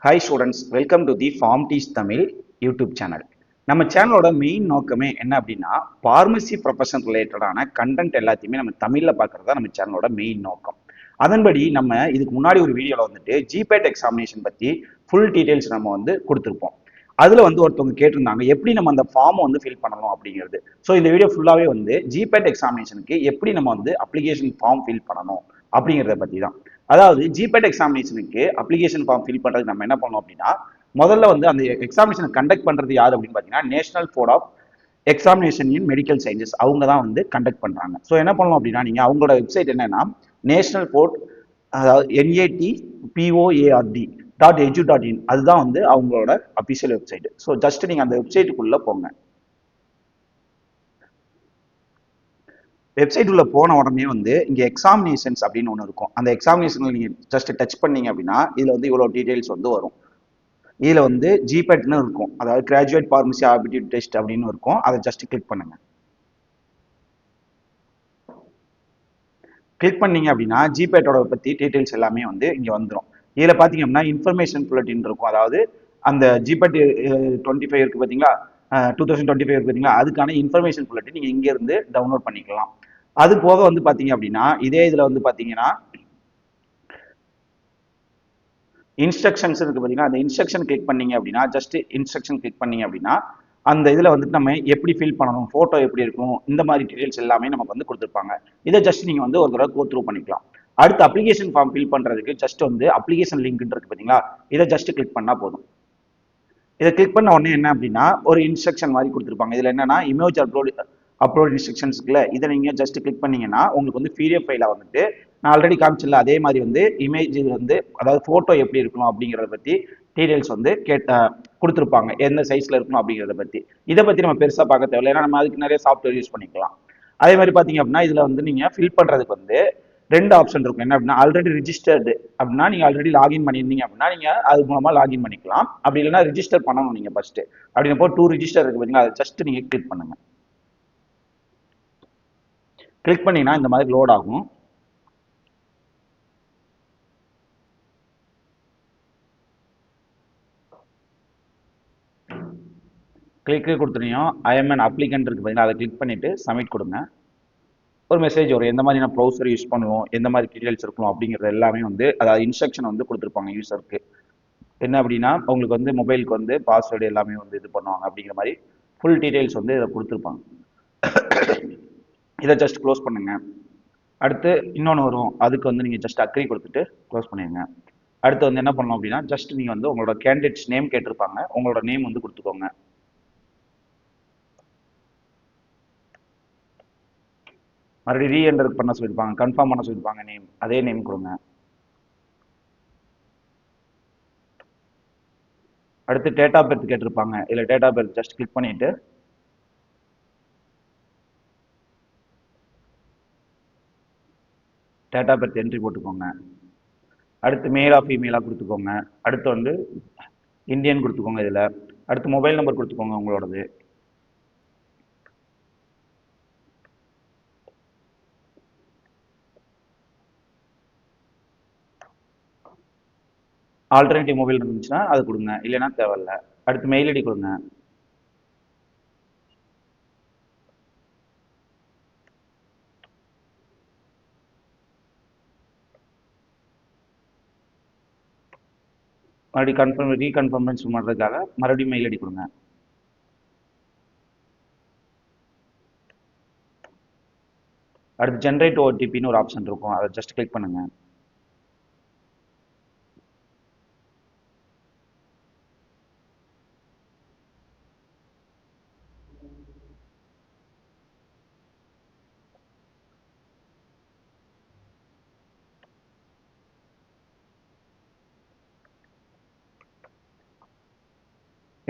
Hi students, welcome to the form teach Tamil YouTube channel. நம்ம சேனலோட main நோக்கமே என்ன அப்படின்னா, ஃபார்மசி ப்ரொஃபஷன் ரிலேட்டடான கண்டென்ட் எல்லாத்தையுமே நம்ம தமிழில் பார்க்குறது தான் நம்ம சேனலோட மெயின் நோக்கம். அதன்படி நம்ம இதுக்கு முன்னாடி ஒரு வீடியோவில் வந்துட்டு ஜிபேட் எக்ஸாமினேஷன் பற்றி ஃபுல் டீட்டெயில்ஸ் நம்ம வந்து கொடுத்துருப்போம். அதில் வந்து ஒருத்தவங்க கேட்டிருந்தாங்க எப்படி நம்ம அந்த ஃபார்மை வந்து ஃபில் பண்ணணும் அப்படிங்கிறது. ஸோ இந்த வீடியோ ஃபுல்லாகவே வந்து ஜிபேட் எக்ஸாமினேஷனுக்கு எப்படி நம்ம வந்து அப்ளிகேஷன் ஃபார்ம் ஃபில் பண்ணணும் அப்படிங்கிறத பற்றி தான். அதாவது ஜிபேட் எக்ஸாமினேஷனுக்கு அப்ளிகேஷன் ஃபார்ம் ஃபில் பண்ணுறதுக்கு நம்ம என்ன பண்ணோம் அப்படின்னா, முதல்ல வந்து அந்த எக்ஸாமினேஷனை கண்டக்ட் பண்ணுறது யார் அப்படின்னு பார்த்தீங்கன்னா, National Board of Examination in Medical Sciences அவங்க தான் வந்து கண்டக்ட் பண்ணுறாங்க. ஸோ என்ன பண்ணணும் அப்படின்னா, நீங்கள் அவங்களோட வெப்சைட் என்னன்னா நேஷனல் போர்ட், அதாவது NATPOARD.edu.in, அதுதான் வந்து அவங்களோட அஃபிஷியல் வெப்சைட். ஸோ ஜஸ்ட் நீங்கள் அந்த வெப்சைட்டுக்குள்ளே போங்க. வெப்சைட் உள்ள போன உடனே வந்து இங்கே எக்ஸாமினேஷன்ஸ் அப்படின்னு ஒன்று இருக்கும். அந்த எக்ஸாமினேஷனில் நீங்கள் ஜஸ்ட் டச் பண்ணீங்க அப்படின்னா இதில் வந்து இவ்வளோ டீட்டெயில்ஸ் வந்து வரும். இதில் வந்து ஜிபேட்னு இருக்கும், அதாவது கிராஜுவேட் ஃபார்மசி ஆப்டிடியூட் டெஸ்ட் அப்படின்னு இருக்கும். அதை ஜஸ்ட் கிளிக் பண்ணுங்க. கிளிக் பண்ணீங்க அப்படின்னா ஜிபேட்டோட பற்றி டீட்டெயில்ஸ் எல்லாமே வந்து இங்கே வந்துடும். இதில் பார்த்தீங்க அப்படின்னா இன்ஃபர்மேஷன் புல்லட்டின் இருக்கும். அதாவது அந்த ஜிபேட் 25 இருக்கு பார்த்தீங்களா, 2025 இருக்கு பார்த்தீங்களா, அதுக்கான இன்ஃபர்மேஷன் புல்லட்டின் நீங்கள் இங்கேருந்து டவுன்லோட் பண்ணிக்கலாம். அது போக வந்து பார்த்தீங்க அப்படின்னா இதே இதில் வந்து பார்த்தீங்கன்னா இன்ஸ்ட்ரக்ஷன்ஸ் இருக்கு பார்த்தீங்கன்னா, அந்த இன்ஸ்ட்ரக்ஷன் கிளிக் பண்ணீங்க அப்படின்னா ஜஸ்ட் இன்ஸ்ட்ரக்ஷன் கிளிக் பண்ணீங்க அப்படின்னா அந்த இதில் வந்துட்டு நம்ம எப்படி ஃபில் பண்ணணும், ஃபோட்டோ எப்படி இருக்கும், இந்த மாதிரி டீடைல்ஸ் எல்லாமே நமக்கு வந்து கொடுத்துருப்பாங்க. இதை ஜஸ்ட் நீங்கள் வந்து ஒரு தடவை கோ த்ரூ பண்ணிக்கலாம். அடுத்து அப்ளிகேஷன் ஃபார்ம் ஃபில் பண்ணுறதுக்கு ஜஸ்ட் வந்து அப்ளிகேஷன் லிங்க் இருக்கு பார்த்தீங்களா, இதை ஜஸ்ட் கிளிக் பண்ணால் போதும். இதை கிளிக் பண்ண உடனே என்ன அப்படின்னா ஒரு இன்ஸ்ட்ரக்ஷன் மாதிரி கொடுத்துருப்பாங்க. இதில் என்னன்னா இமேஜ் அப்லோட் இன்ஸ்ட்ரக்ஷன்ஸ் இருக்குல்ல, இதை நீங்கள் ஜஸ்ட் கிளிக் பண்ணீங்கன்னா உங்களுக்கு வந்து பிடிஎஃப் ஃபைலாக வந்துட்டு நான் ஆல்ரெடி காமிச்சிடல அதே மாதிரி வந்து இமேஜ் வந்து அதாவது ஃபோட்டோ எப்படி இருக்கணும் அப்படிங்கிறத பற்றி டீடைல்ஸ் வந்து கொடுத்துருப்பாங்க, எந்த சைஸில் இருக்கணும் அப்படிங்கிறத பற்றி. இதை பற்றி நம்ம பெருசாக பார்க்க தேவையில்லை, ஏன்னா நம்ம அதுக்கு நிறைய சாஃப்ட்வேர் யூஸ் பண்ணிக்கலாம். அதே மாதிரி பார்த்தீங்க அப்படின்னா இதில் வந்து நீங்கள் ஃபில் பண்ணுறதுக்கு வந்து ரெண்டு ஆப்ஷன் இருக்கும். என்ன அப்படின்னா ஆல்ரெடி ரிஜிஸ்டர்டு அப்படின்னா நீங்கள் ஆல்ரெடி லாகின் பண்ணியிருந்தீங்க அப்படின்னா நீங்கள் அது மூலமாக லாகின் பண்ணிக்கலாம். அப்படி இல்லைன்னா ரிஜிஸ்டர் பண்ணணும் நீங்கள் ஃபர்ஸ்ட். அப்படின்னப்போ டூ ரிஜிஸ்டர் இருக்கு பார்த்தீங்கன்னா, அதை ஜஸ்ட் நீங்கள் கிளிக் பண்ணுங்க. கிளிக் பண்ணீங்கன்னா இந்த மாதிரி லோட் ஆகும். கிளிக் கொடுத்துருவோம். ஐஎம்என் அப்ளிகன்ட் இருக்கு பார்த்தீங்கன்னா, அதை கிளிக் பண்ணிட்டு சப்மிட் கொடுங்க. ஒரு மெசேஜ் வரும், எந்த மாதிரி நான் ப்ரௌசர் யூஸ் பண்ணுவோம், எந்த மாதிரி டீடைல்ஸ் இருக்கணும் அப்படிங்கிறது எல்லாமே வந்து அதாவது இன்ஸ்ட்ரக்ஷன் வந்து கொடுத்துருப்பாங்க யூசருக்கு. என்ன அப்படின்னா உங்களுக்கு வந்து மொபைலுக்கு வந்து பாஸ்வேர்டு எல்லாமே வந்து இது பண்ணுவாங்க அப்படிங்கிற மாதிரி ஃபுல் டீடைல்ஸ் வந்து இதை கொடுத்துருப்பாங்க. இதை ஜஸ்ட் க்ளோஸ் பண்ணுங்க. அடுத்து இன்னொன்று வரும், அதுக்கு வந்து நீங்கள் ஜஸ்ட் அக்ரி கொடுத்துட்டு க்ளோஸ் பண்ணிடுங்க. அடுத்து வந்து என்ன பண்ணணும் அப்படின்னா ஜஸ்ட் நீங்கள் வந்து உங்களோட கேண்டிடேட்ஸ் நேம் கேட்டிருப்பாங்க, உங்களோட நேம் வந்து கொடுத்துக்கோங்க. மறுபடியும் ரீஎன்டர் பண்ண சொல்லியிருப்பாங்க, கன்ஃபார்ம் பண்ண சொல்லியிருப்பாங்க நேம், அதே நேம் கொடுங்க. அடுத்து டேட் ஆஃப் பர்த் கேட்டிருப்பாங்க, இல்லை date of birth just click பண்ணிட்டு டேட் ஆஃப் பர்த் என்ட்ரி போட்டுக்கோங்க. அடுத்து மேலா ஃபீமேலா கொடுத்துக்கோங்க. அடுத்து வந்து இந்தியன் கொடுத்துக்கோங்க. இதில் அடுத்து மொபைல் நம்பர் கொடுத்துக்கோங்க உங்களோடது. ஆல்டர்னேட்டிவ் மொபைல் இருந்துச்சுன்னா அது கொடுங்க, இல்லைன்னா தேவையில்ல. அடுத்து மெயில் ஐடி கொடுங்க. மறுபடியும் ரீகன்ஃபர்மேஷன் பண்ணுறதுக்காக மறுபடியும் மெயில் ஐடி கொடுங்க. அடுத்து ஜென்ரேட் ஓடிபின்னு ஒரு ஆப்ஷன் இருக்கும், அதை ஜஸ்ட் கிளிக் பண்ணுங்க.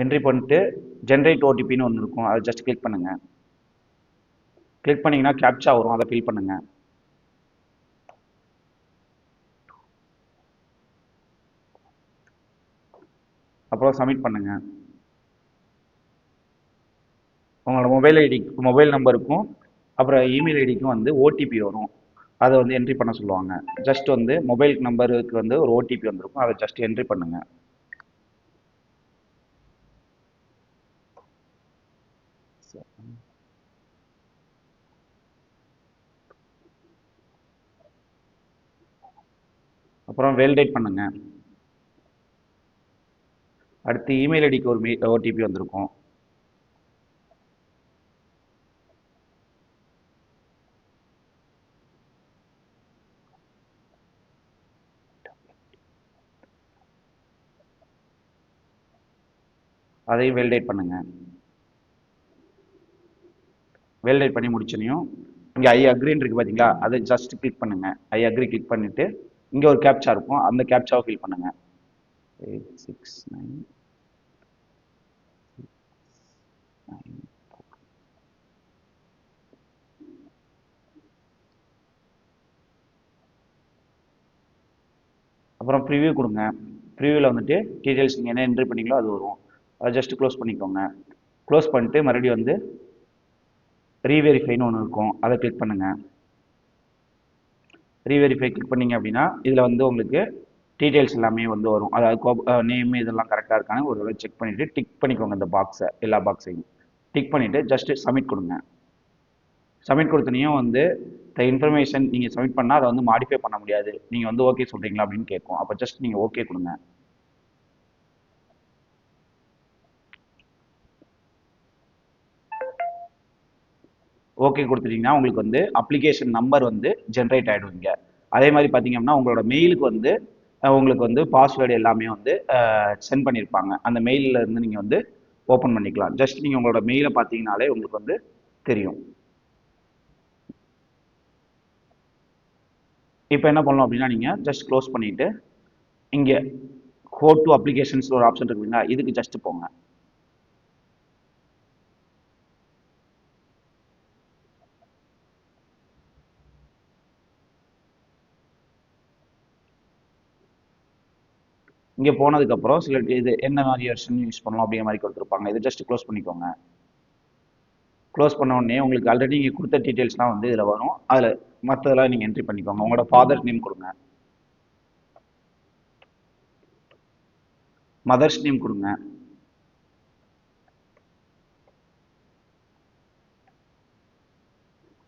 என்ட்ரி பண்ணிட்டு ஜென்ரேட் ஓடிபின்னு ஒன்று இருக்கும், அதை ஜஸ்ட் கிளிக் பண்ணுங்க. கிளிக் பண்ணீங்கன்னா கேப்சா வரும், அதை ஃபில் பண்ணுங்க. அப்புறம் சப்மிட் பண்ணுங்க. உங்களோட மொபைல் நம்பருக்கும் அப்புறம் இமெயில் ஐடிக்கும் வந்து ஓடிபி வரும், அதை வந்து என்ட்ரி பண்ண சொல்லுவாங்க. ஜஸ்ட் வந்து மொபைல் நம்பருக்கு வந்து ஒரு ஓடிபி வந்திருக்கும், அதை ஜஸ்ட் என்ட்ரி பண்ணுங்க. அப்புறம் வேலிடேட் பண்ணுங்க. அடுத்து இமெயில் ஐடிக்கு ஒரு ஓடிபி வந்திருக்கும். அதையும் வேலிடேட் பண்ணுங்க. வேலிடேட் பண்ணி முடிச்சனையும் இங்கே ஐ அக்ரின்னு இருக்கு பார்த்தீங்களா, அதை ஜஸ்ட் கிளிக் பண்ணுங்க. ஐ அக்ரி கிளிக் பண்ணிட்டு இங்கே ஒரு கேப்சா இருக்கும், அந்த கேப்சாவை ஃபில் பண்ணுங்க. 869 அப்புறம் ப்ரிவியூ கொடுங்க. ப்ரிவியூவில் வந்துட்டு டீட்டெயில்ஸ் நீங்கள் என்ன என்ட்ரி பண்ணீங்களோ அது வரும். அதை ஜஸ்ட் க்ளோஸ் பண்ணிக்கோங்க. க்ளோஸ் பண்ணிட்டு மறுபடியும் வந்து ரீவெரிஃபைன்னு ஒன்று இருக்கும், அதை கிளிக் பண்ணுங்க. ரீவெரிஃபை கிளிக் பண்ணீங்க அப்படின்னா இதில் வந்து உங்களுக்கு டீட்டெயில்ஸ் எல்லாமே வந்து வரும். அதாவது நேம் இதெல்லாம் கரெக்டாக இருக்கான்னு ஒரு தடவை செக் பண்ணிவிட்டு டிக் பண்ணிக்கோங்க இந்த பாக்ஸை, எல்லா பாக்ஸையும் டிக் பண்ணிவிட்டு ஜஸ்ட் சப்மிட் கொடுங்க. சப்மிட் கொடுத்தனையும் வந்து இன்ஃபர்மேஷன் நீங்கள் சப்மிட் பண்ணால் அதை வந்து மாடிஃபை பண்ண முடியாது. நீங்கள் வந்து ஓகே சொல்கிறீங்களா அப்படின்னு கேட்கும். அப்போ ஜஸ்ட் நீங்கள் ஓகே கொடுங்க. ஓகே கொடுத்துட்டீங்கன்னா உங்களுக்கு வந்து அப்ளிகேஷன் நம்பர் வந்து ஜென்ரேட் ஆகிடுவீங்க. அதே மாதிரி பார்த்தீங்கன்னா உங்களோட மெயிலுக்கு வந்து உங்களுக்கு வந்து பாஸ்வேர்டு எல்லாமே வந்து சென்ட் பண்ணியிருப்பாங்க. அந்த மெயிலில் இருந்து நீங்கள் வந்து ஓப்பன் பண்ணிக்கலாம். ஜஸ்ட் நீங்கள் உங்களோட மெயிலை பார்த்தீங்கனாலே உங்களுக்கு வந்து தெரியும். இப்போ என்ன பண்ணலாம் அப்படின்னா நீங்கள் ஜஸ்ட் க்ளோஸ் பண்ணிவிட்டு இங்கே கோ டு அப்ளிகேஷன்ஸ் ஒரு ஆப்ஷன் இருக்குங்களா, இதுக்கு ஜஸ்ட் போங்க. இங்கே போனதுக்கப்புறம் சில இது என்ன மாதிரி வெர்ஷன் யூஸ் பண்ணலாம் அப்படிங்கிற மாதிரி கொடுத்துருப்பாங்க. இதை ஜஸ்ட் க்ளோஸ் பண்ணிக்கோங்க. க்ளோஸ் பண்ண உடனே உங்களுக்கு ஆல்ரெடி நீங்கள் கொடுத்த டீட்டெயில்ஸ்லாம் வந்து இதில் வரும். அதில் மற்றதெல்லாம் நீங்கள் என்ட்ரி பண்ணிக்கோங்க. உங்களோட ஃபாதர்ஸ் நேம் கொடுங்க, மதர்ஸ் நேம் கொடுங்க,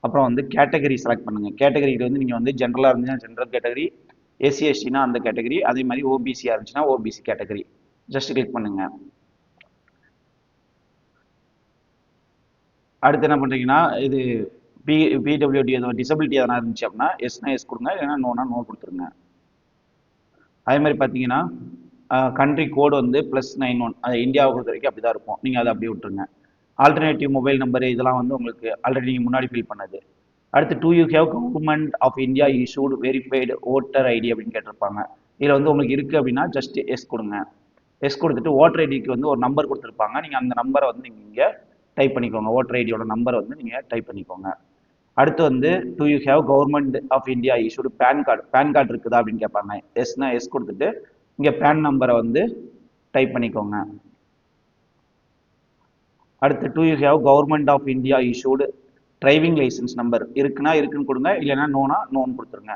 அப்புறம் வந்து கேட்டகரி செலக்ட் பண்ணுங்க. கேட்டகரிக்கு வந்து நீங்கள் வந்து ஜென்ரலாக இருந்துச்சுன்னா ஜென்ரல் கேட்டகரி, எஸ்சி எஸ்டினா அந்த கேட்டகரி, அதே மாதிரி ஓபிசியாக இருந்துச்சுன்னா ஓபிசி கேட்டகரி ஜஸ்ட் கிளிக் பண்ணுங்க. அடுத்து என்ன பண்ணுறீங்கன்னா இது பிடபிள்யூடி எதுவும் டிசபிலிட்டி எதனா இருந்துச்சு அப்படின்னா எஸ்னா எஸ் கொடுங்க, இல்லைன்னா நோனா நோ கொடுத்துருங்க. அதே மாதிரி பார்த்தீங்கன்னா கண்ட்ரி கோடு வந்து +91, அது இந்தியாவை பொறுத்த வரைக்கும் அப்படி தான் இருக்கும். நீங்கள் அதை அப்படியே விட்டுருங்க. ஆல்டர்னேட்டிவ் மொபைல் நம்பர் இதெல்லாம் வந்து உங்களுக்கு ஆல்ரெடி நீங்கள் முன்னாடி ஃபில் பண்ணது. அடுத்து do you have government of India issued verified voter ID அப்படின்னு கேட்டிருப்பாங்க. இதில் வந்து உங்களுக்கு இருக்குது அப்படின்னா ஜஸ்ட் எஸ் கொடுங்க. எஸ் கொடுத்துட்டு ஓட்டர் ஐடிக்கு வந்து ஒரு நம்பர் கொடுத்துருப்பாங்க. நீங்கள் அந்த நம்பரை வந்து நீங்கள் இங்கே டைப் பண்ணிக்கோங்க. ஓட்டர் ஐடியோட நம்பரை வந்து நீங்கள் டைப் பண்ணிக்கோங்க. அடுத்து வந்து do you have government of India issued PAN card இருக்குதா அப்படின்னு கேட்பாங்க. எஸ்னா எஸ் கொடுத்துட்டு இங்கே பேன் நம்பரை வந்து டைப் பண்ணிக்கோங்க. அடுத்து do you have government of India issued driving licence number இருக்குன்னா இருக்குன்னு கொடுங்க, இல்லைன்னா நோனா நோன்னு கொடுத்துருங்க.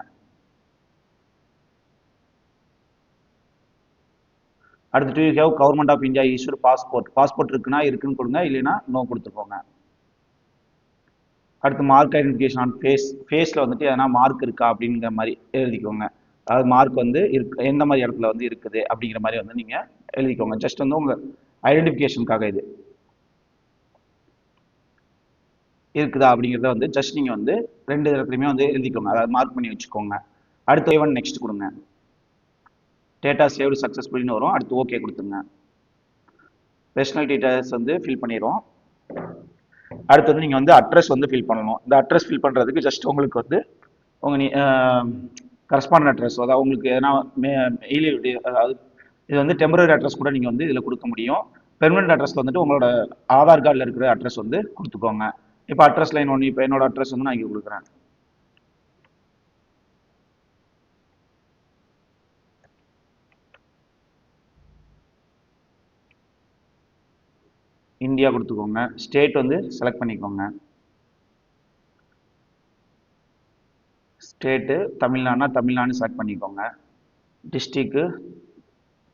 அடுத்து do you have government of India issued passport இருக்குன்னா இருக்குன்னு கொடுங்க, இல்லைன்னா நோ கொடுத்துக்கோங்க. அடுத்து மார்க் ஐடென்டிஃபிகேஷன் ஆன் ஃபேஸில் வந்துட்டு எதனா மார்க் இருக்கா அப்படிங்கிற மாதிரி எழுதிக்கோங்க. அதாவது மார்க் வந்து எந்த மாதிரி இடத்துல வந்து இருக்குது அப்படிங்கிற மாதிரி வந்து நீங்கள் எழுதிக்கோங்க. ஜஸ்ட் வந்து உங்கள் ஐடென்டிஃபிகேஷனுக்காக இது இருக்குதா அப்படிங்கிறத வந்து ஜஸ்ட் நீங்கள் வந்து ரெண்டு இடத்துலையுமே வந்து எழுதிக்கோங்க, அதாவது மார்க் பண்ணி வச்சுக்கோங்க. அடுத்து ஏவன் நெக்ஸ்ட் கொடுங்க. டேட்டா சேவ்டு சக்ஸஸ்ஃபுல்னு வரும். அடுத்து ஓகே கொடுத்துருங்க. பர்சனல் டீட்டெயில்ஸ் வந்து ஃபில் பண்ணிடுவோம். அடுத்து வந்து நீங்கள் வந்து அட்ரஸ் வந்து ஃபில் பண்ணணும். இந்த அட்ரஸ் ஃபில் பண்ணுறதுக்கு ஜஸ்ட் உங்களுக்கு வந்து உங்கள் கரஸ்பாண்ட் அட்ரஸ், அதாவது உங்களுக்கு எதனா மெயில், அதாவது இது வந்து டெம்பரரி அட்ரஸ் கூட நீங்கள் வந்து இதில் கொடுக்க முடியும். பெர்மனன்ட் அட்ரஸ் வந்துட்டு உங்களோட ஆதார் கார்டில் இருக்கிற அட்ரஸ் வந்து கொடுத்துக்கோங்க. இப்போ அட்ரஸ் லைன் ஒன்று, இப்போ என்னோட அட்ரஸ் வந்து நான் இங்கே கொடுக்குறேன். இந்தியா கொடுத்துக்கோங்க. ஸ்டேட் வந்து செலக்ட் பண்ணிக்கோங்க. ஸ்டேட்டு தமிழ்நாடுனா தமிழ்நாடு செலக்ட் பண்ணிக்கோங்க. டிஸ்ட்ரிக்கு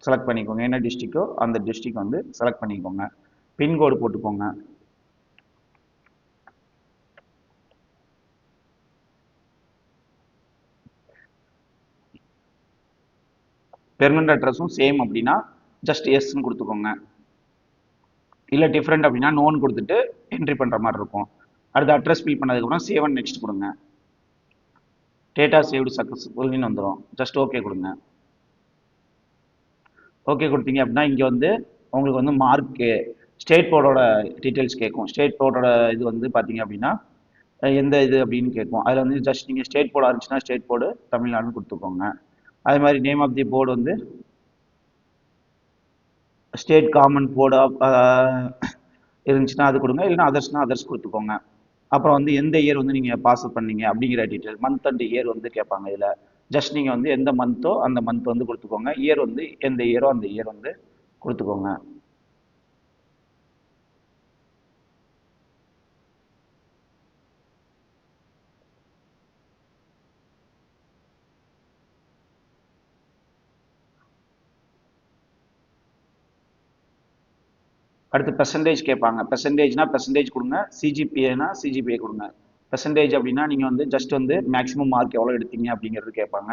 செலக்ட் பண்ணிக்கோங்க, என்ன டிஸ்ட்ரிக்கோ அந்த டிஸ்ட்ரிக் வந்து செலக்ட் பண்ணிக்கோங்க. பின்கோடு போட்டுக்கோங்க. பெர்மனன்ட் அட்ரஸும் சேம் அப்படின்னா ஜஸ்ட் எஸ்ன்னு கொடுத்துக்கோங்க. இல்லை டிஃப்ரெண்ட் அப்படின்னா நோன் கொடுத்துட்டு என்ட்ரி பண்ணுற மாதிரி இருக்கும். அடுத்து அட்ரஸ் ஃபில் பண்ணதுக்கப்புறம் சேவ் அண்ட் நெக்ஸ்ட் கொடுங்க. டேட்டா சேவ்டு சக்ஸஸ்ஃபுல்னு வந்துடும். ஜஸ்ட் ஓகே கொடுங்க. ஓகே கொடுத்தீங்க அப்படின்னா இங்கே வந்து உங்களுக்கு வந்து மார்க்கு ஸ்டேட் போர்டோட டீட்டெயில்ஸ் கேட்கும். ஸ்டேட் போர்டோட இது வந்து பார்த்தீங்க அப்படின்னா எந்த இது அப்படின்னு கேட்கும். அதில் வந்து ஜஸ்ட் நீங்கள் ஸ்டேட் போர்டாக இருந்துச்சுன்னா ஸ்டேட் போர்டு தமிழ்நாடுன்னு கொடுத்துக்கோங்க. அதே மாதிரி நேம் ஆஃப் தி போர்டு வந்து ஸ்டேட் காமன் போர்டு இருந்துச்சுன்னா அது கொடுங்க, இல்லைன்னா அதர்ஸ்னா அதர்ஸ் கொடுத்துக்கோங்க. அப்புறம் வந்து எந்த இயர் வந்து நீங்கள் பாஸ் பண்ணீங்க அப்படிங்கிற டீட்டெயில் மந்த் அண்ட் இயர் வந்து கேட்பாங்க. இதில் ஜஸ்ட் நீங்கள் வந்து எந்த மந்த்தோ அந்த மந்த் வந்து கொடுத்துக்கோங்க. இயர் வந்து எந்த இயரோ அந்த இயர் வந்து கொடுத்துக்கோங்க. அடுத்து பெர்சன்டேஜ் கேட்பாங்க. பெர்சன்டேஜ்னா பெர்சன்டேஜ் கொடுங்க, சிஜிபிஏனா சிஜிபிஏ கொடுங்க. பெர்சன்டேஜ் அப்படின்னா நீங்கள் வந்து ஜஸ்ட் வந்து மேக்ஸிமம் மார்க் எவ்வளோ எடுத்தீங்க அப்படிங்கிறது கேட்பாங்க.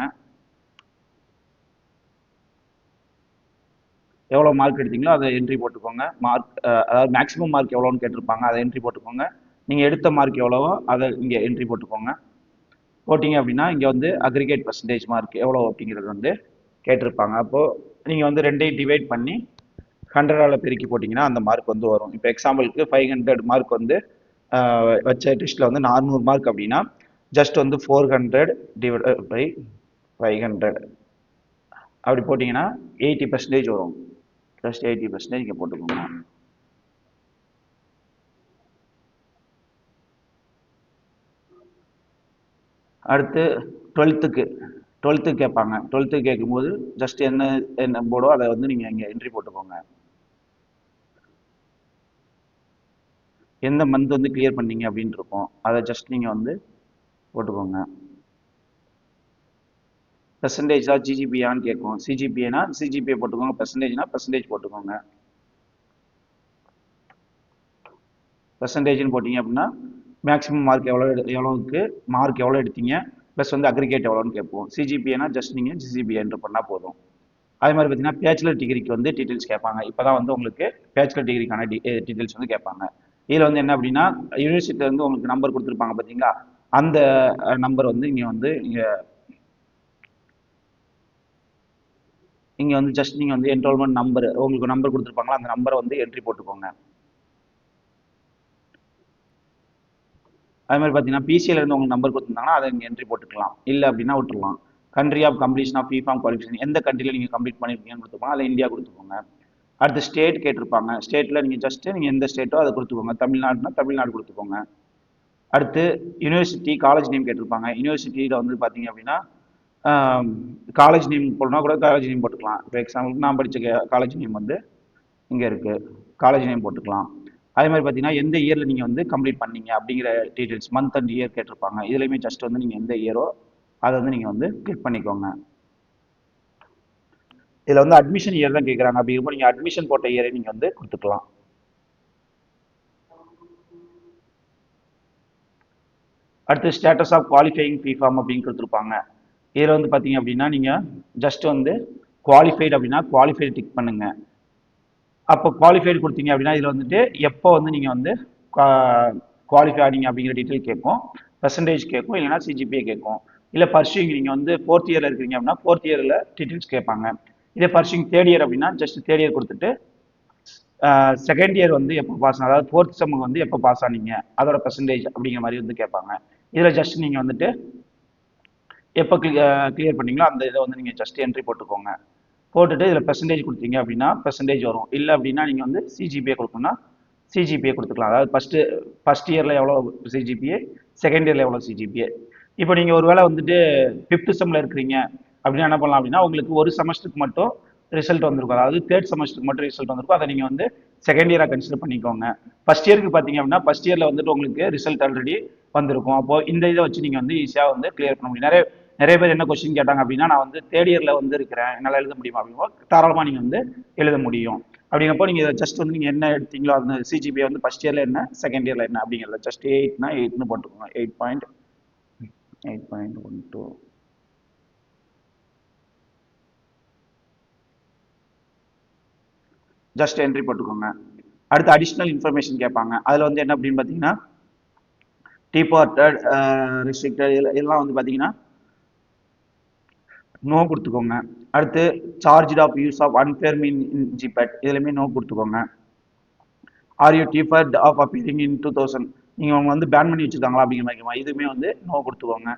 எவ்வளோ மார்க் எடுத்தீங்களோ அதை என்ட்ரி போட்டுக்கோங்க. மார்க் அதாவது மேக்ஸிமம் மார்க் எவ்வளோன்னு கேட்டிருப்பாங்க, அதை என்ட்ரி போட்டுக்கோங்க. நீங்கள் எடுத்த மார்க் எவ்வளவோ அதை இங்கே என்ட்ரி போட்டுக்கோங்க. போட்டிங்க அப்படின்னா இங்கே வந்து அக்ரிகேட் பர்சன்டேஜ் மார்க் எவ்வளோ அப்படிங்கிறது வந்து கேட்டிருப்பாங்க. அப்போது நீங்கள் வந்து ரெண்டையும் டிவைட் பண்ணி 100ஆல் பெருக்கி போட்டிங்கன்னா அந்த மார்க் வந்து வரும். இப்போ எக்ஸாம்பிளுக்கு 500 மார்க் வந்து வச்ச டெஸ்ட்டில் வந்து 400 மார்க் அப்படின்னா ஜஸ்ட் வந்து 400 டிவைட் பை 500 அப்படி போட்டிங்கன்னா 80% வரும். ஜஸ்ட் 80% இங்கே போட்டுக்கோங்க. அடுத்து 12த்துக்கு கேட்பாங்க. 12த்துக்கு கேட்கும்போது ஜஸ்ட் என்ன என்ன போர்டோ அதை வந்து நீங்கள் இங்கே என்ட்ரி போட்டுக்கோங்க. எந்த மந்த் வந்து கிளியர் பண்ணீங்க அப்படின்னு இருக்கும், அதை ஜஸ்ட் நீங்கள் வந்து போட்டுக்கோங்க. பெர்சன்டேஜா ஜிஜிபியான்னு கேட்கும். சிஜிபிஏனா சிஜிபிஏ போட்டுக்கோங்க, பெர்சன்டேஜ்னா பெர்சன்டேஜ் போட்டுக்கோங்க. பெர்சன்டேஜ்னு போட்டிங்க அப்படின்னா மேக்ஸிமம் மார்க் எவ்வளோக்கு மார்க் எவ்வளோ எடுத்தீங்க ப்ளஸ் வந்து அக்ரிகேட் எவ்வளோன்னு கேட்போம். சிஜிபிஏனா ஜஸ்ட் நீங்கள் ஜிஜிபிஏ என்ட்ரு பண்ணால் போதும். அதே மாதிரி பார்த்தீங்கன்னா பேச்சுலர் டிகிரிக்கு வந்து டீட்டெயில்ஸ் கேட்பாங்க. இப்போ தான் வந்து உங்களுக்கு பேச்சுலர் டிகிரிக்கான டீட்டெயில்ஸ் வந்து கேட்பாங்க. இதில் வந்து என்ன அப்படின்னா யூனிவர்சிட்டியில் வந்து உங்களுக்கு நம்பர் கொடுத்துருப்பாங்க பார்த்தீங்களா, அந்த நம்பர் வந்து இங்கே வந்து ஜஸ்ட் நீங்கள் வந்து என்ரோல்மெண்ட் நம்பர் உங்களுக்கு நம்பர் கொடுத்துருப்பாங்களா, அந்த நம்பரை வந்து என்ட்ரி போட்டுக்கோங்க. அது மாதிரி பார்த்தீங்கன்னா பிசியில் இருந்து உங்களுக்கு நம்பர் கொடுத்துருந்தாங்கன்னா அதை நீங்கள் என்ட்ரி போட்டுக்கலாம். இல்லை அப்படின்னா விட்டுருலாம். Country of completion of form qualification எந்த கண்ட்ரியில் நீங்கள் கம்ப்ளீட் பண்ணியிருக்கீங்கன்னு கொடுத்துருப்பாங்க, அதில் இந்தியா கொடுத்துக்கோங்க. அடுத்து ஸ்டேட் கேட்டிருப்பாங்க. ஸ்டேட்டில் நீங்கள் ஜஸ்ட்டு நீங்கள் எந்த ஸ்டேட்டோ அதை கொடுத்துக்கோங்க. தமிழ்நாடுனா தமிழ்நாடு கொடுத்துக்கோங்க. அடுத்து யூனிவர்சிட்டி காலேஜ் நேம் கேட்டிருப்பாங்க. யூனிவர்சிட்டியில் வந்து பார்த்தீங்க அப்படின்னா காலேஜ் நேம் போடணும்னா கூட காலேஜ் நேம் போட்டுக்கலாம். இப்போ எக்ஸாம்பிளுக்கு நான் படித்த காலேஜ் நேம் வந்து இங்கே இருக்குது, காலேஜ் நேம் போட்டுக்கலாம். அதே மாதிரி பார்த்தீங்கன்னா எந்த இயரில் நீங்கள் வந்து கம்ப்ளீட் பண்ணீங்க அப்படிங்கிற டீட்டெயில்ஸ் மந்த் அண்ட் இயர் கேட்டிருப்பாங்க. இதுலையுமே ஜஸ்ட் வந்து நீங்கள் எந்த இயரோ அதை வந்து நீங்கள் வந்து கிளிக் பண்ணிக்கோங்க. இதில் வந்து அட்மிஷன் இயர் தான் கேட்குறாங்க. அப்படிங்கிறப்போ நீங்கள் அட்மிஷன் போட்ட இயரை நீங்கள் வந்து கொடுத்துக்கலாம். அடுத்து status of qualifying fee form அப்படின்னு கொடுத்துருப்பாங்க. இதில் வந்து பார்த்தீங்க அப்படின்னா நீங்கள் ஜஸ்ட் வந்து குவாலிஃபைடு அப்படின்னா குவாலிஃபைடு டிக் பண்ணுங்க. அப்போ குவாலிஃபைடு கொடுத்தீங்க அப்படின்னா இதில் வந்துட்டு எப்போ வந்து நீங்கள் வந்து குவாலிஃபை ஆனீங்க அப்படிங்கிற டீட்டெயில் கேட்கும். பெர்சன்டேஜ் கேட்கும், இல்லைனா சிஜிபிஏ கேட்கும். இல்லை பர்சியூங் நீங்கள் வந்து 4th இயரில் இருக்கிறீங்க அப்படின்னா 4th இயரில் டீட்டெயில்ஸ் கேட்பாங்க. இதே பர்சியூங் 3rd இயர் அப்படின்னா ஜஸ்ட் 3rd இயர் கொடுத்துட்டு 2nd இயர் வந்து எப்போ பாஸ், அதாவது 4th செம்முக்கு வந்து எப்போ பாஸ் ஆனீங்க அதோட பெர்சன்டேஜ் அப்படிங்கிற மாதிரி வந்து கேட்பாங்க. இதில் ஜஸ்ட் நீங்கள் வந்துட்டு எப்போ கிளியர் பண்ணீங்களோ அந்த இதை வந்து நீங்கள் ஜஸ்ட் என்ட்ரி போட்டுக்கோங்க. போட்டுட்டு இதில் பெர்சன்டேஜ் கொடுத்தீங்க அப்படின்னா பெர்சன்டேஜ் வரும். இல்லை அப்படின்னா நீங்கள் வந்து சிஜிபிஏ கொடுக்கணும்னா சிஜிபிஏ கொடுத்துக்கலாம். அதாவது ஃபர்ஸ்ட் இயரில் எவ்வளோ சிஜிபிஏ, 2nd இயரில் எவ்வளோ சிஜிபிஏ. இப்போ நீங்கள் ஒரு வேளை வந்துட்டு 5th செம்மில் இருக்கிறீங்க அப்படின்னா என்ன பண்ணலாம் அப்படின்னா உங்களுக்கு ஒரு செமஸ்டருக்கு மட்டும் ரிசல்ட் வந்திருக்கும். அதாவது 3rd செமஸ்டருக்கு மட்டும் ரிசல்ட் வந்திருக்கும். அதை நீங்கள் வந்து 2nd இயராக கன்சிடர் பண்ணிக்கோங்க. ஃபர்ஸ்ட் இயருக்கு பார்த்தீங்க அப்படின்னா ஃபர்ஸ்ட் இயரில் வந்துட்டு உங்களுக்கு ரிசல்ட் ஆல்ரெடி வந்திருக்கும். அப்போ இந்த இதை வச்சு நீங்கள் வந்து ஈஸியாக வந்து கிளியர் பண்ண முடியும். நிறைய பேர் என்ன கொஸ்டின் கேட்டாங்க அப்படின்னா நான் வந்து 3rd இயரில் வந்து இருக்கிறேன், என்னால் எழுத முடியுமா அப்படின்னா தாராளமாக நீங்கள் வந்து எழுத முடியும். அப்படிங்கிறப்போ நீங்கள் ஜஸ்ட் வந்து நீங்கள் என்ன எடுத்தீங்களோ அந்த சிஜிபிஏ வந்து ஃபர்ஸ்ட் இயரில் என்ன 2nd இயரில் என்ன அப்படிங்கிறத ஜஸ்ட் 8னா 8னு போட்டுக்கோங்க. 8.12 ஜஸ்ட் என்ட்ரி போட்டுக்கோங்க. அடுத்து அடிஷ்னல் இன்ஃபர்மேஷன் கேட்பாங்க. அதில் வந்து என்ன அப்படின்னு பார்த்தீங்கன்னா டிபார்ட்டட் ரெஸ்ட்ரிக்டட் இதெல்லாம் வந்து பார்த்தீங்கன்னா நோ கொடுத்துக்கோங்க. அடுத்து charge of use of unfair mean in GPAT இதுலையுமே நோ கொடுத்துக்கோங்க. Are you deferred of appearing in 2000 நீங்கள் அவங்க வந்து பேன் பண்ணி வச்சுருக்காங்களா அப்படிங்கிற மாதிரி இதுவுமே வந்து நோ கொடுத்துக்கோங்க.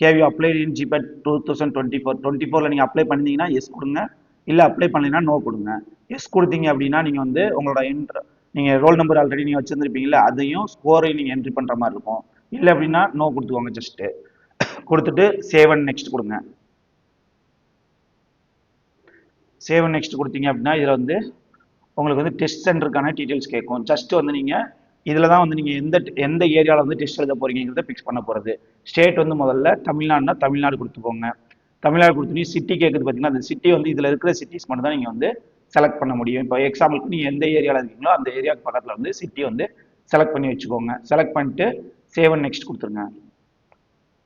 Have you apply in GPAT 2024 நீங்கள் அப்ளை பண்ணீங்கன்னா எஸ் கொடுங்க. இல்லை அப்ளை பண்ணீங்கன்னா நோ கொடுங்க. எஸ் கொடுத்தீங்க அப்படின்னா நீங்கள் வந்து உங்களோட நீங்கள் ரோல் நம்பர் ஆல்ரெடி நீங்கள் வச்சுருந்துருப்பீங்களா அதையும் ஸ்கோரையும் நீங்கள் என்ட்ரி பண்ணுற மாதிரி இருக்கும். இல்லை அப்படின்னா நோ கொடுத்துக்கோங்க. ஜஸ்ட்டு கொடுத்துட்டு சேவ் அண்ட் நெக்ஸ்ட் கொடுங்க. சேவ் அண்ட் நெக்ஸ்ட் கொடுத்தீங்க அப்படின்னா இதில் வந்து உங்களுக்கு வந்து டெஸ்ட் சென்டருக்கான டீட்டெயில்ஸ் கேட்கும். ஜஸ்ட் வந்து நீங்கள் இதில் தான் வந்து நீங்கள் எந்த ஏரியாவில் வந்து டெஸ்ட் எழுத போகிறீங்கிறத ஃபிக்ஸ் பண்ண போகிறது. ஸ்டேட் வந்து முதல்ல தமிழ்நாடுனா தமிழ்நாடு கொடுத்துக்கோங்க. தமிழ்நாடு கொடுத்துட்டு சிட்டி கேட்குது பார்த்தீங்கன்னா அந்த சிட்டி வந்து இதில் இருக்கிற சிட்டிஸ் மட்டும் தான் நீங்கள் வந்து செலக்ட் பண்ண முடியும். இப்போ எக்ஸாம்பிளுக்கு நீங்கள் எந்த ஏரியாவில் இருக்கீங்களோ அந்த ஏரியாவுக்கு பக்கத்தில் வந்து சிட்டி வந்து செலக்ட் பண்ணி வச்சுக்கோங்க. செலக்ட் பண்ணிட்டு சேவ் அண்ட் நெக்ஸ்ட் கொடுத்துருங்க.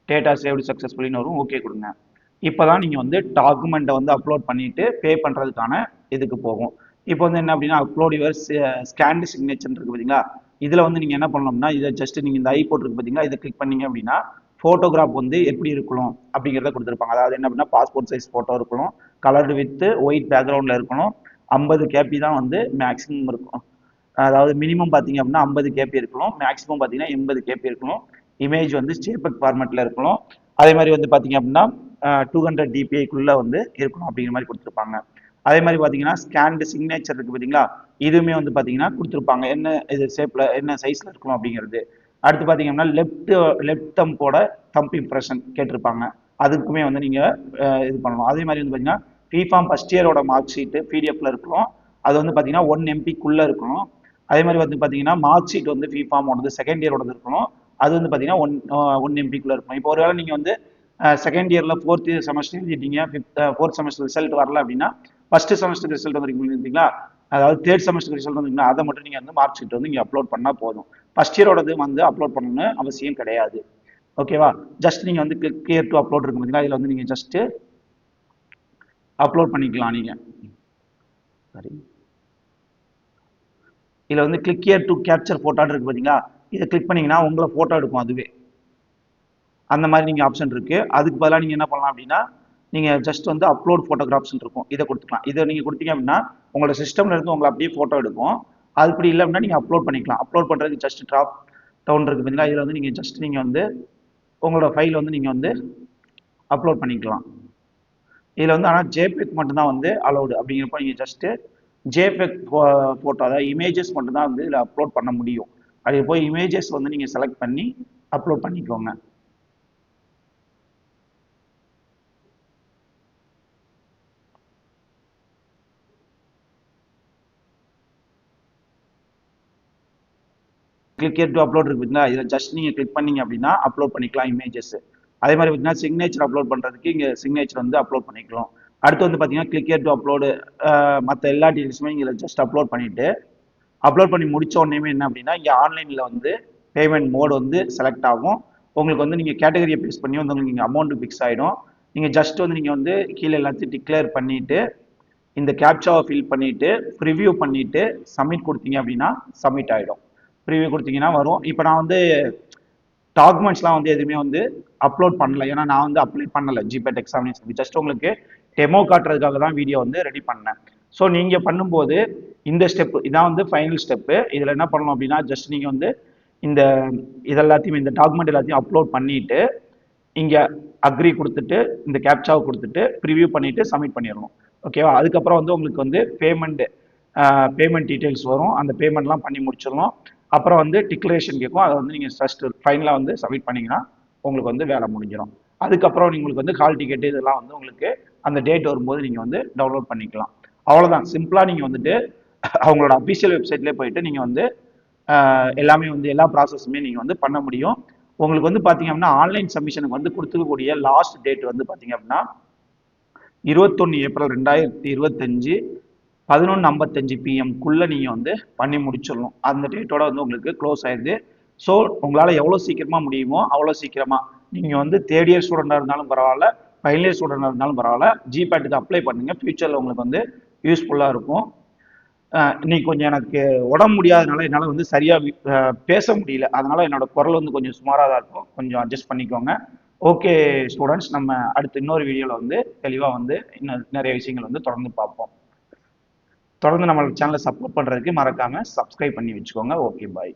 டேட்டா சேவ்டு சக்ஸஸ்ஃபுல்லின்னு வரும். ஓகே கொடுங்க. இப்போ தான் நீங்கள் வந்து டாக்குமெண்ட்டை வந்து அப்லோட் பண்ணிவிட்டு பே பண்ணுறதுக்கான இதுக்கு போகும். இப்போ வந்து என்ன அப்படின்னா அப்லோட் யுவர் ஸ்கேன்டு சிக்னேச்சர் இருக்குது பார்த்தீங்களா, இதில் வந்து நீங்கள் என்ன பண்ணணும்னா இதை ஜஸ்ட் நீங்கள் இந்த ஐ போட்டிருக்கு பார்த்தீங்களா இதை கிளிக் பண்ணீங்க அப்படின்னா ஃபோட்டோகிராஃப் வந்து எப்படி இருக்கணும் அப்படிங்கிறத கொடுத்துருப்பாங்க. அதாவது என்ன அப்படின்னா பாஸ்போர்ட் சைஸ் ஃபோட்டோ இருக்கணும், கலர்டு வித் ஒயிட் பேக்ரவுண்டில் இருக்கணும், 50 கேபி தான் வந்து மேக்ஸிமம் இருக்கும். அதாவது மினிமம் பார்த்தீங்க அப்படின்னா 50 கேபி இருக்கணும், மேக்ஸிமம் பார்த்தீங்கன்னா 80 கேபி இருக்கணும். இமேஜ் வந்து ஜேபெக் ஃபார்மேட்டில் இருக்கணும். அதே மாதிரி வந்து பார்த்தீங்க அப்படின்னா 200 டிபிஐக்குள்ளே வந்து இருக்கணும் அப்படிங்கிற மாதிரி கொடுத்துருப்பாங்க. அதே மாதிரி பார்த்தீங்கன்னா ஸ்கேன்டு சிக்னேச்சர் இருக்குது பார்த்தீங்களா, இதுவுமே வந்து பார்த்தீங்கன்னா கொடுத்துருப்பாங்க என்ன இது ஷேப்பில் என்ன சைஸில் இருக்கணும் அப்படிங்கிறது. அடுத்து பார்த்தீங்கன்னா லெஃப்ட் தம்போட தம்ப் இம்ப்ரெஷன் கேட்டிருப்பாங்க. அதுக்குமே வந்து நீங்கள் இது பண்ணணும். அதே மாதிரி வந்து பார்த்தீங்கன்னா பிஃபார்ம் ஃபஸ்ட் இயரோட மார்க் ஷீட்டு பிடிஎஃப்ல இருக்கணும். அது வந்து பார்த்தீங்கன்னா 1 MBக்குள்ளே இருக்கணும். அதே மாதிரி வந்து பார்த்தீங்கன்னா மார்க் ஷீட் வந்து பிஃபார்மோடது செகண்ட் இயரோடது இருக்கணும். அது வந்து பார்த்தீங்கன்னா ஒன் எம்பிக்குள்ளே இருக்கணும். இப்போ ஒருவேளை நீங்கள் வந்து செகண்ட் இயரில் ஃபோர்த் செமஸ்டர் எழுதிட்டீங்க, ஃபோர்த் செமஸ்டர் ரிசல்ட் வரல அப்படின்னா ஃபர்ஸ்ட் செமஸ்டர் ரிசல்ட் வந்துருக்கீங்களா, அதாவது தேர்ட் செமஸ்டர் ரிசல்ட் வந்துருக்கீங்களா, அதை மட்டும் நீங்கள் வந்து மார்க் ஷீட் வந்து நீங்கள் அப்லோட் பண்ணால் போதும். ஃபர்ஸ்ட் இயரோடது வந்து அப்லோட் பண்ணணும்னு அவசியம் கிடையாது. ஓகேவா? ஜஸ்ட் நீங்கள் வந்து கிளிக் ஹியர் டு அப்லோட் இருக்கு பார்த்தீங்களா, இதில் வந்து நீங்கள் ஜஸ்ட்டு அப்லோட் பண்ணிக்கலாம். நீங்கள் சரி இதில் வந்து கிளிக் ஹியர் டு கேப்சர் ஃபோட்டோன்னு இருக்கு பார்த்தீங்களா, இதை கிளிக் பண்ணிங்கன்னா உங்களை ஃபோட்டோ எடுக்கும் அதுவே. அந்த மாதிரி நீங்கள் ஆப்ஷன் இருக்குது. அதுக்கு பதிலாக நீங்கள் என்ன பண்ணலாம் அப்படின்னா நீங்கள் ஜஸ்ட் வந்து அப்லோட் ஃபோட்டோகிராஃப்ஸ் இருக்கும், இதை கொடுத்துக்கலாம். இதை நீங்கள் கொடுத்தீங்க அப்படின்னா உங்களோட சிஸ்டம்ல இருந்து உங்களை அப்படியே ஃபோட்டோ எடுக்கும். அதுபடி இல்லை அப்படின்னா நீங்கள் அப்லோட் பண்ணிக்கலாம். அப்லோட் பண்ணுறதுக்கு ஜஸ்ட் ட்ராப் டவுன் இருக்குது பார்த்தீங்களா, இதில் வந்து நீங்கள் ஜஸ்ட் நீங்கள் வந்து உங்களோட ஃபைல் வந்து நீங்கள் வந்து அப்லோட் பண்ணிக்கலாம். இதில் வந்து ஆனால் ஜேபெக் மட்டும்தான் வந்து அலௌடு. அப்படிங்கிறப்ப நீங்கள் ஜஸ்ட்டு ஜேபெக் ஃபோட்டோ அதாவது இமேஜஸ் மட்டும்தான் வந்து இதில் அப்லோட் பண்ண முடியும். அது போய் இமேஜஸ் வந்து நீங்கள் செலக்ட் பண்ணி அப்லோட் பண்ணிக்கோங்க. கிளிக் ஹியர் டு அப்லோட் இருக்கு பார்த்தீங்களா, இதில் ஜஸ்ட் நீங்கள் கிளிக் பண்ணீங்க அப்படின்னா அப்லோட் பண்ணிக்கலாம் இமேஜஸ். அதே மாதிரி பார்த்தீங்கன்னா சிக்னேச்சர் அப்லோட் பண்ணுறதுக்கு இங்கே சிக்னேச்சர் வந்து அப்லோட் பண்ணிக்கலாம். அடுத்து வந்து பார்த்தீங்கன்னா கிளிக் ஹியர் டு அப்லோடு மற்ற எல்லா டீட்டெயில்ஸுமே இங்கே ஜஸ்ட் அப்லோட் பண்ணிவிட்டு அப்லோட் பண்ணி முடிச்ச உடனே என்ன அப்படின்னா இங்கே ஆன்லைனில் வந்து பேமெண்ட் மோட் வந்து செலக்ட் ஆகும். உங்களுக்கு வந்து நீங்கள் கேட்டகரியை பேஸ் பண்ணி வந்து உங்களுக்கு இங்கே அமௌண்ட் ஃபிக்ஸ் ஆகிடும். நீங்கள் ஜஸ்ட் வந்து நீங்கள் வந்து கீழே எல்லாத்தையும் டிக்ளேர் பண்ணிவிட்டு இந்த கேப்சாவை ஃபில் பண்ணிவிட்டு ப்ரிவியூ பண்ணிவிட்டு சப்மிட் கொடுத்தீங்க அப்படின்னா சப்மிட் ஆகிடும். ப்ரிவியூ கொடுத்தீங்கன்னா வரும். இப்போ நான் வந்து டாக்குமெண்ட்ஸ்லாம் வந்து எதுவுமே வந்து அப்லோட் பண்ணல, ஏன்னா நான் வந்து அப்ளை பண்ணலை ஜிபேட் எக்ஸாமினேஷன். ஜஸ்ட் உங்களுக்கு டெமோ காட்டுறதுக்காக தான் வீடியோ வந்து ரெடி பண்ணேன். ஸோ நீங்கள் பண்ணும்போது இந்த ஸ்டெப்பு இதான் வந்து ஃபைனல் ஸ்டெப்பு. இதில் என்ன பண்ணணும் அப்படின்னா ஜஸ்ட் நீங்கள் வந்து இந்த இதெல்லாத்தையும் இந்த டாக்குமெண்ட் எல்லாத்தையும் அப்லோட் பண்ணிவிட்டு இங்கே அக்ரி கொடுத்துட்டு இந்த கேப்சாவை கொடுத்துட்டு ப்ரிவியூ பண்ணிவிட்டு சப்மிட் பண்ணிடணும். ஓகேவா? அதுக்கப்புறம் வந்து உங்களுக்கு வந்து பேமெண்ட் டீட்டெயில்ஸ் வரும். அந்த பேமெண்ட்லாம் பண்ணி முடிச்சிடணும். அப்புறம் வந்து டிக்ளரேஷன் கேட்கும், அதை வந்து நீங்கள் ஃபஸ்ட்டு ஃபைனலாக வந்து சப்மிட் பண்ணிங்கன்னா உங்களுக்கு வந்து வேலை முடிஞ்சிடும். அதுக்கப்புறம் உங்களுக்கு வந்து ஹால் டிக்கெட்டு இதெல்லாம் வந்து உங்களுக்கு அந்த டேட் வரும்போது நீங்கள் வந்து டவுன்லோட் பண்ணிக்கலாம். அவ்வளோதான். சிம்பிளாக நீங்கள் வந்துட்டு அவங்களோட அஃபிஷியல் வெப்சைட்லேயே போயிட்டு நீங்கள் வந்து எல்லாமே வந்து எல்லா ப்ராசஸுமே நீங்கள் வந்து பண்ண முடியும். உங்களுக்கு வந்து பார்த்தீங்க அப்படின்னா ஆன்லைன் சப்மிஷனுக்கு வந்து கொடுத்துக்கக்கூடிய லாஸ்ட் டேட் வந்து பார்த்தீங்க அப்படின்னா 21 ஏப்ரல் 2025 11:55 PM நீங்கள் வந்து பண்ணி முடிச்சிடணும். அந்த டேட்டோட வந்து உங்களுக்கு க்ளோஸ் ஆயிடுது. ஸோ உங்களால் எவ்வளோ சீக்கிரமாக முடியுமோ அவ்வளோ சீக்கிரமாக நீங்கள் வந்து தேர்ட் இயர் ஸ்டூடெண்டாக இருந்தாலும் பரவாயில்ல, ஃபைனல் இயர் ஸ்டூடெண்டாக இருந்தாலும் பரவாயில்ல, ஜிபேட்டுக்கு அப்ளை பண்ணுங்கள். ஃபியூச்சரில் உங்களுக்கு வந்து யூஸ்ஃபுல்லாக இருக்கும். இன்னைக்கு கொஞ்சம் எனக்கு உடம்பு முடியாதனால என்னால் வந்து சரியாக பேச முடியல. அதனால என்னோட குரல் வந்து கொஞ்சம் சுமாராக தான் இருக்கும். கொஞ்சம் அட்ஜஸ்ட் பண்ணிக்கோங்க. ஓகே ஸ்டூடெண்ட்ஸ், நம்ம அடுத்து இன்னொரு வீடியோவில் வந்து தெளிவாக வந்து இன்னும் நிறைய விஷயங்கள் வந்து தொடர்ந்து பார்ப்போம். தொடர்ந்து நம்ம சேனலை சப்போர்ட் பண்ணுறதுக்கு மறக்காமல் சப்ஸ்கிரைப் பண்ணி வச்சுக்கோங்க. Okay bye.